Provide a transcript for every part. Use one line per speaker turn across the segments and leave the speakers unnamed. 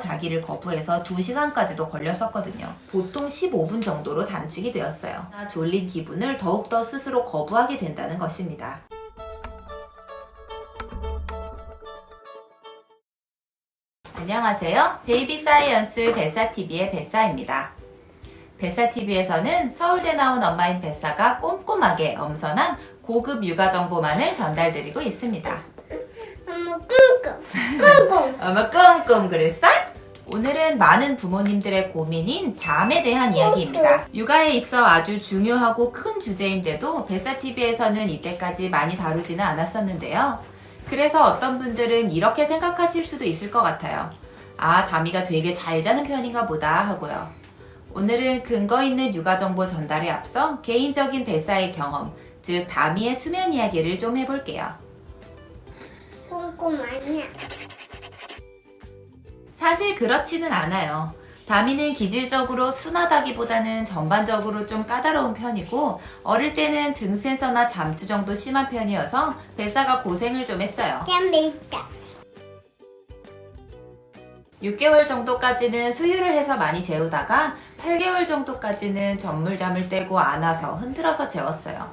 자기를 거부해서 2시간까지도 걸렸었거든요. 보통 15분 정도로 단축이 되었어요. 졸린 기분을 더욱더 스스로 거부하게 된다는 것입니다. 안녕하세요. 베이비 사이언스 뱃사TV의 뱃사입니다. 뱃사TV에서는 서울대 나온 엄마인 뱃사가 꼼꼼하게 엄선한 고급 육아 정보만을 전달드리고 있습니다. 어머 끙끙 그랬어? 오늘은 많은 부모님들의 고민인 잠에 대한 이야기입니다. 육아에 있어 아주 중요하고 큰 주제인데도 뱃사TV에서는 이때까지 많이 다루지는 않았었는데요. 그래서 어떤 분들은 이렇게 생각하실 수도 있을 것 같아요. 아, 다미가 되게 잘 자는 편인가 보다 하고요. 오늘은 근거 있는 육아 정보 전달에 앞서 개인적인 뱃사의 경험, 즉 다미의 수면 이야기를 좀 해볼게요.
꼼꼼하냐?
사실 그렇지는 않아요. 다미는 기질적으로 순하다기보다는 전반적으로 좀 까다로운 편이고 어릴 때는 등 센서나 잠투 정도 심한 편이어서 뱃사가 고생을 좀 했어요.
재밌다.
6개월 정도까지는 수유를 해서 많이 재우다가 8개월 정도까지는 전물잠을 떼고 안아서 흔들어서 재웠어요.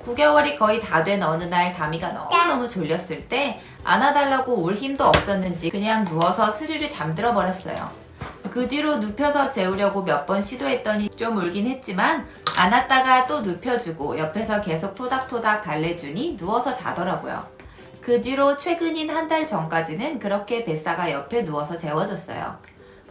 9개월이 거의 다 된 어느 날 다미가 너무너무 졸렸을 때 안아달라고 울 힘도 없었는지 그냥 누워서 스르르 잠들어 버렸어요. 그 뒤로 눕혀서 재우려고 몇 번 시도했더니 좀 울긴 했지만 안았다가 또 눕혀주고 옆에서 계속 토닥토닥 달래주니 누워서 자더라고요. 그 뒤로 최근인 한 달 전까지는 그렇게 뱃사가 옆에 누워서 재워줬어요.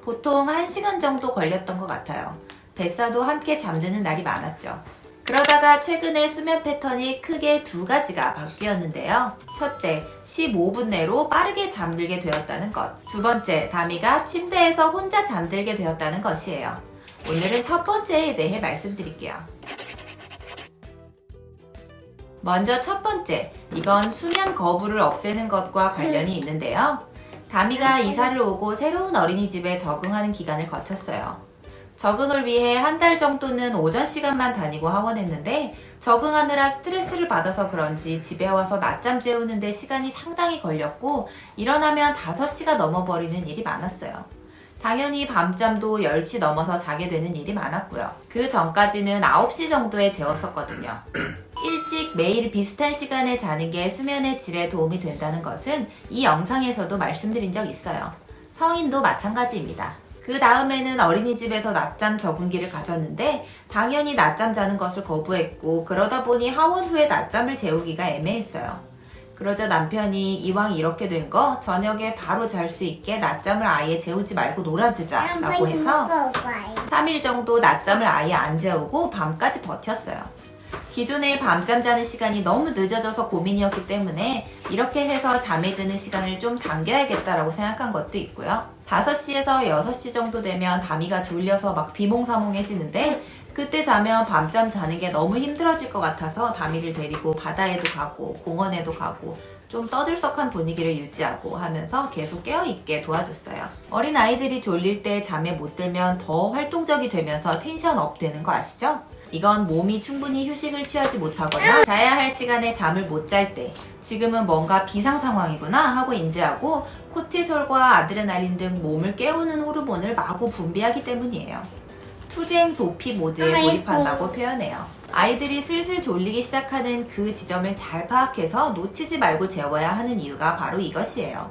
보통 1시간 정도 걸렸던 것 같아요. 뱃사도 함께 잠드는 날이 많았죠. 그러다가 최근에 수면 패턴이 크게 2가지가 바뀌었는데요. 첫째, 15분 내로 빠르게 잠들게 되었다는 것. 두 번째, 다미가 침대에서 혼자 잠들게 되었다는 것이에요. 오늘은 첫 번째에 대해 말씀드릴게요. 먼저 첫 번째, 이건 수면 거부를 없애는 것과 관련이 있는데요. 다미가 이사를 오고 새로운 어린이집에 적응하는 기간을 거쳤어요. 적응을 위해 한 달 정도는 오전 시간만 다니고 하원했는데 적응하느라 스트레스를 받아서 그런지 집에 와서 낮잠 재우는데 시간이 상당히 걸렸고 일어나면 5시가 넘어버리는 일이 많았어요. 당연히 밤잠도 10시 넘어서 자게 되는 일이 많았고요. 그 전까지는 9시 정도에 재웠었거든요. 일찍 매일 비슷한 시간에 자는 게 수면의 질에 도움이 된다는 것은 이 영상에서도 말씀드린 적 있어요. 성인도 마찬가지입니다. 그 다음에는 어린이집에서 낮잠 적응기를 가졌는데 당연히 낮잠 자는 것을 거부했고 그러다 보니 하원 후에 낮잠을 재우기가 애매했어요. 그러자 남편이 이왕 이렇게 된 거 저녁에 바로 잘 수 있게 낮잠을 아예 재우지 말고 놀아주자 라고 해서 3일 정도 낮잠을 아예 안 재우고 밤까지 버텼어요. 기존에 밤잠 자는 시간이 너무 늦어져서 고민이었기 때문에 이렇게 해서 잠에 드는 시간을 좀 당겨야겠다라고 생각한 것도 있고요. 5시에서 6시 정도 되면 다미가 졸려서 막 비몽사몽해지는데 그때 자면 밤잠 자는 게 너무 힘들어질 것 같아서 다미를 데리고 바다에도 가고 공원에도 가고 좀 떠들썩한 분위기를 유지하고 하면서 계속 깨어있게 도와줬어요. 어린 아이들이 졸릴 때 잠에 못 들면 더 활동적이 되면서 텐션 업 되는 거 아시죠? 이건 몸이 충분히 휴식을 취하지 못하거나 자야 할 시간에 잠을 못 잘 때 지금은 뭔가 비상 상황이구나 하고 인지하고 코티솔과 아드레날린 등 몸을 깨우는 호르몬을 마구 분비하기 때문이에요. 투쟁 도피 모드에 돌입한다고 표현해요. 아이들이 슬슬 졸리기 시작하는 그 지점을 잘 파악해서 놓치지 말고 재워야 하는 이유가 바로 이것이에요.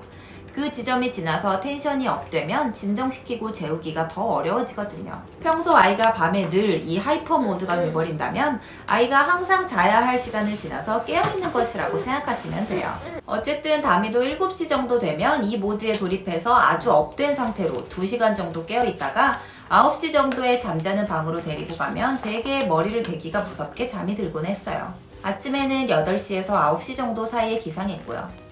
그 지점이 지나서 텐션이 업되면 진정시키고 재우기가 더 어려워지거든요. 평소 아이가 밤에 늘 이 하이퍼 모드가 돼버린다면 아이가 항상 자야 할 시간을 지나서 깨어있는 것이라고 생각하시면 돼요. 어쨌든 다미도 7시 정도 되면 이 모드에 돌입해서 아주 업된 상태로 2시간 정도 깨어있다가 9시 정도에 잠자는 방으로 데리고 가면 베개에 머리를 대기가 무섭게 잠이 들곤 했어요. 아침에는 8시에서 9시 정도 사이에 기상했고요.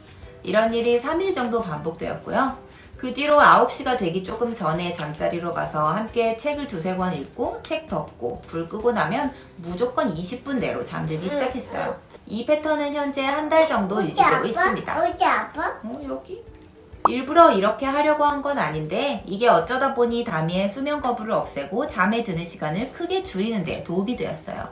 이런 일이 3일 정도 반복되었고요. 그 뒤로 9시가 되기 조금 전에 잠자리로 가서 함께 책을 2-3권 읽고 책 덮고 불 끄고 나면 무조건 20분 내로 잠들기 시작했어요. 이 패턴은 현재 한 달 정도 유지되고 있습니다.
어디 아파?
여기? 일부러 이렇게 하려고 한 건 아닌데 이게 어쩌다 보니 다미의 수면 거부를 없애고 잠에 드는 시간을 크게 줄이는 데 도움이 되었어요.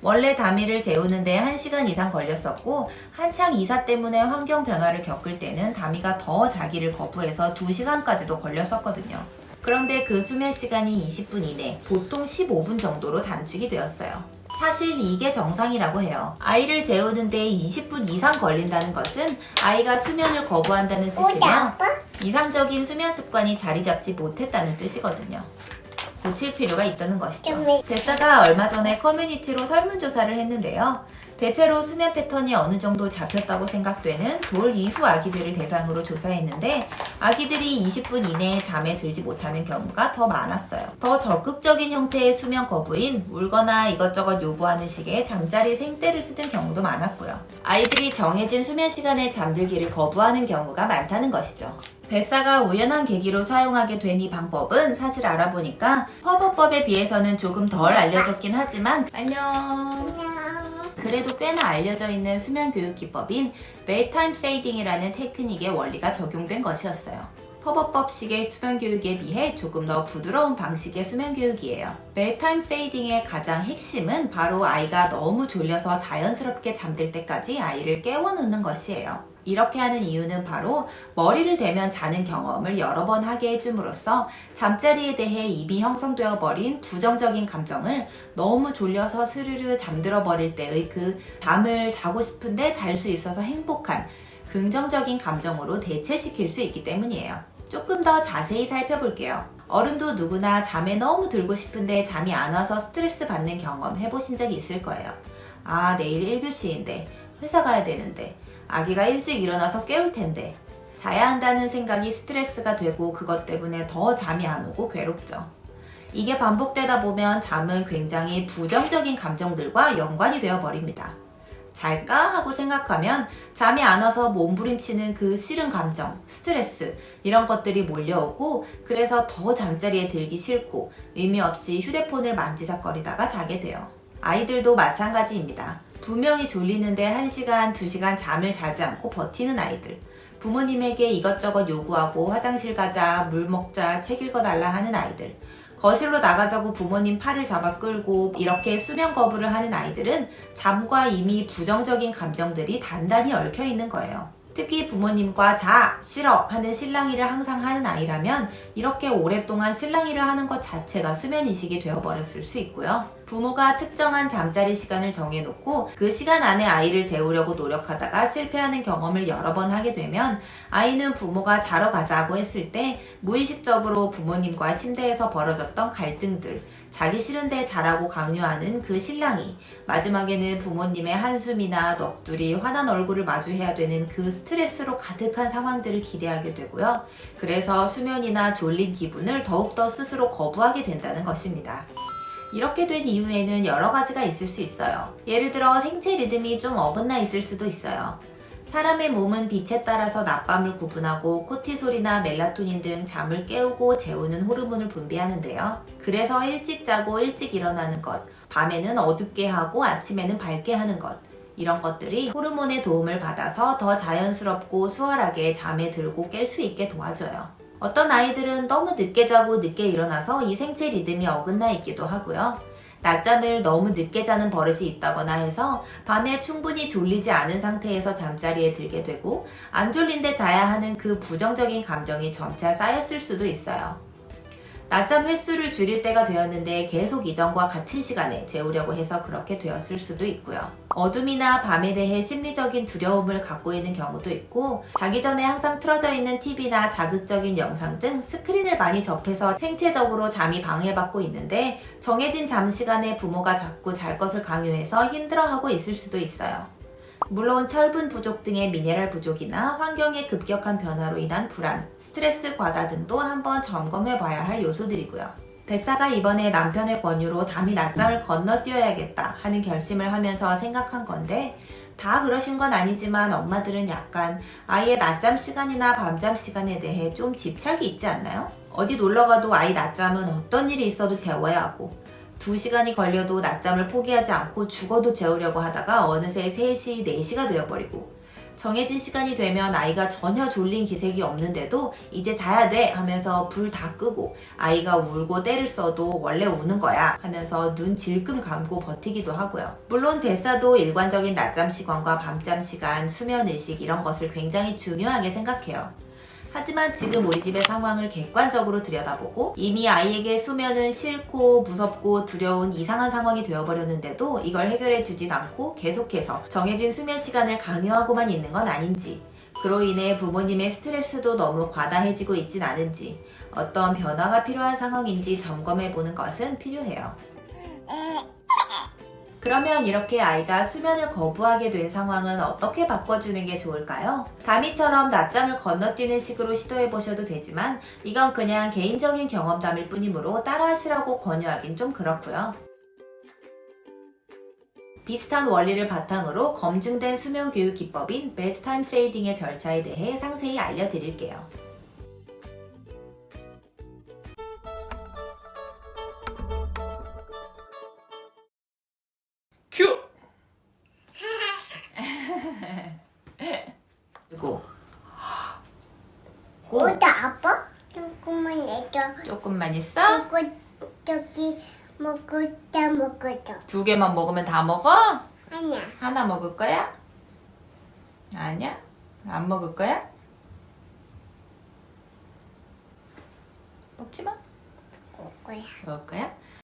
원래 다미를 재우는데 1시간 이상 걸렸었고 한창 이사 때문에 환경 변화를 겪을 때는 다미가 더 자기를 거부해서 2시간까지도 걸렸었거든요. 그런데 그 수면 시간이 20분 이내, 보통 15분 정도로 단축이 되었어요. 사실 이게 정상이라고 해요. 아이를 재우는데 20분 이상 걸린다는 것은 아이가 수면을 거부한다는 뜻이며 이상적인 수면 습관이 자리 잡지 못했다는 뜻이거든요. 고칠 필요가 있다는 것이죠. 뱃사가 얼마 전에 커뮤니티로 설문조사를 했는데요. 대체로 수면 패턴이 어느 정도 잡혔다고 생각되는 돌 이후 아기들을 대상으로 조사했는데 아기들이 20분 이내에 잠에 들지 못하는 경우가 더 많았어요. 더 적극적인 형태의 수면 거부인 울거나 이것저것 요구하는 식의 잠자리 생떼를 쓰는 경우도 많았고요. 아이들이 정해진 수면 시간에 잠들기를 거부하는 경우가 많다는 것이죠. 뱃사가 우연한 계기로 사용하게 된 이 방법은 사실 알아보니까 허브법에 비해서는 조금 덜 알려졌긴 하지만 안녕. 그래도 꽤나 알려져 있는 수면 교육 기법인 베이타임 페이딩이라는 테크닉의 원리가 적용된 것이었어요. 허버법식의 수면 교육에 비해 조금 더 부드러운 방식의 수면 교육이에요. 베이타임 페이딩의 가장 핵심은 바로 아이가 너무 졸려서 자연스럽게 잠들 때까지 아이를 깨워놓는 것이에요. 이렇게 하는 이유는 바로 머리를 대면 자는 경험을 여러 번 하게 해줌으로써 잠자리에 대해 이미 형성되어 버린 부정적인 감정을 너무 졸려서 스르르 잠들어 버릴 때의 그 잠을 자고 싶은데 잘 수 있어서 행복한 긍정적인 감정으로 대체시킬 수 있기 때문이에요. 조금 더 자세히 살펴볼게요. 어른도 누구나 잠에 너무 들고 싶은데 잠이 안 와서 스트레스 받는 경험 해보신 적이 있을 거예요. 아, 내일 1교시인데 회사 가야 되는데 아기가 일찍 일어나서 깨울 텐데 자야 한다는 생각이 스트레스가 되고 그것 때문에 더 잠이 안 오고 괴롭죠. 이게 반복되다 보면 잠은 굉장히 부정적인 감정들과 연관이 되어 버립니다. 잘까? 하고 생각하면 잠이 안 와서 몸부림치는 그 싫은 감정, 스트레스 이런 것들이 몰려오고 그래서 더 잠자리에 들기 싫고 의미 없이 휴대폰을 만지작거리다가 자게 돼요. 아이들도 마찬가지입니다. 분명히 졸리는데 1시간, 2시간 잠을 자지 않고 버티는 아이들. 부모님에게 이것저것 요구하고 화장실 가자, 물 먹자, 책 읽어달라 하는 아이들. 거실로 나가자고 부모님 팔을 잡아 끌고 이렇게 수면 거부를 하는 아이들은 잠과 이미 부정적인 감정들이 단단히 얽혀 있는 거예요. 특히 부모님과 자, 싫어 하는 실랑이를 항상 하는 아이라면 이렇게 오랫동안 실랑이를 하는 것 자체가 수면이식이 되어버렸을 수 있고요. 부모가 특정한 잠자리 시간을 정해놓고 그 시간 안에 아이를 재우려고 노력하다가 실패하는 경험을 여러 번 하게 되면 아이는 부모가 자러 가자고 했을 때 무의식적으로 부모님과 침대에서 벌어졌던 갈등들, 자기 싫은데 자라고 강요하는 그 실랑이, 마지막에는 부모님의 한숨이나 넋두리, 화난 얼굴을 마주해야 되는 그 스트레스로 가득한 상황들을 기대하게 되고요. 그래서 수면이나 졸린 기분을 더욱더 스스로 거부하게 된다는 것입니다. 이렇게 된 이유에는 여러 가지가 있을 수 있어요. 예를 들어 생체 리듬이 좀 어긋나 있을 수도 있어요. 사람의 몸은 빛에 따라서 낮밤을 구분하고 코티솔이나 멜라토닌 등 잠을 깨우고 재우는 호르몬을 분비하는데요. 그래서 일찍 자고 일찍 일어나는 것, 밤에는 어둡게 하고 아침에는 밝게 하는 것, 이런 것들이 호르몬의 도움을 받아서 더 자연스럽고 수월하게 잠에 들고 깰 수 있게 도와줘요. 어떤 아이들은 너무 늦게 자고 늦게 일어나서 이 생체 리듬이 어긋나 있기도 하고요. 낮잠을 너무 늦게 자는 버릇이 있다거나 해서 밤에 충분히 졸리지 않은 상태에서 잠자리에 들게 되고 안 졸린데 자야 하는 그 부정적인 감정이 점차 쌓였을 수도 있어요. 낮잠 횟수를 줄일 때가 되었는데 계속 이전과 같은 시간에 재우려고 해서 그렇게 되었을 수도 있고요. 어둠이나 밤에 대해 심리적인 두려움을 갖고 있는 경우도 있고 자기 전에 항상 틀어져 있는 TV나 자극적인 영상 등 스크린을 많이 접해서 생체적으로 잠이 방해받고 있는데 정해진 잠 시간에 부모가 자꾸 잘 것을 강요해서 힘들어하고 있을 수도 있어요. 물론 철분 부족 등의 미네랄 부족이나 환경의 급격한 변화로 인한 불안, 스트레스 과다 등도 한번 점검해 봐야 할 요소들이고요. 뱃사가 이번에 남편의 권유로 담이 낮잠을 건너뛰어야겠다 하는 결심을 하면서 생각한 건데 다 그러신 건 아니지만 엄마들은 약간 아이의 낮잠 시간이나 밤잠 시간에 대해 좀 집착이 있지 않나요? 어디 놀러가도 아이 낮잠은 어떤 일이 있어도 재워야 하고 2시간이 걸려도 낮잠을 포기하지 않고 죽어도 재우려고 하다가 어느새 3시, 4시가 되어버리고 정해진 시간이 되면 아이가 전혀 졸린 기색이 없는데도 이제 자야 돼 하면서 불 다 끄고 아이가 울고 떼를 써도 원래 우는 거야 하면서 눈 질끔 감고 버티기도 하고요. 물론 뱃사도 일관적인 낮잠 시간과 밤잠 시간, 수면 의식 이런 것을 굉장히 중요하게 생각해요. 하지만 지금 우리 집의 상황을 객관적으로 들여다보고 이미 아이에게 수면은 싫고 무섭고 두려운 이상한 상황이 되어버렸는데도 이걸 해결해 주진 않고 계속해서 정해진 수면 시간을 강요하고만 있는 건 아닌지, 그로 인해 부모님의 스트레스도 너무 과다해지고 있진 않은지, 어떤 변화가 필요한 상황인지 점검해 보는 것은 필요해요. 그러면 이렇게 아이가 수면을 거부하게 된 상황은 어떻게 바꿔주는 게 좋을까요? 다미처럼 낮잠을 건너뛰는 식으로 시도해 보셔도 되지만 이건 그냥 개인적인 경험담일 뿐이므로 따라하시라고 권유하긴 좀 그렇고요. 비슷한 원리를 바탕으로 검증된 수면 교육 기법인 bedtime fading의 절차에 대해 상세히 알려드릴게요.
큐!
그리고
어디다 아빠? 조금만 내줘.
조금만 있어?
저기 먹었다 먹었다.
2개만 먹으면 다 먹어?
아니야.
하나 먹을 거야? 아니야? 안 먹을 거야? 먹지 마.
먹을 거야.
먹을 거야?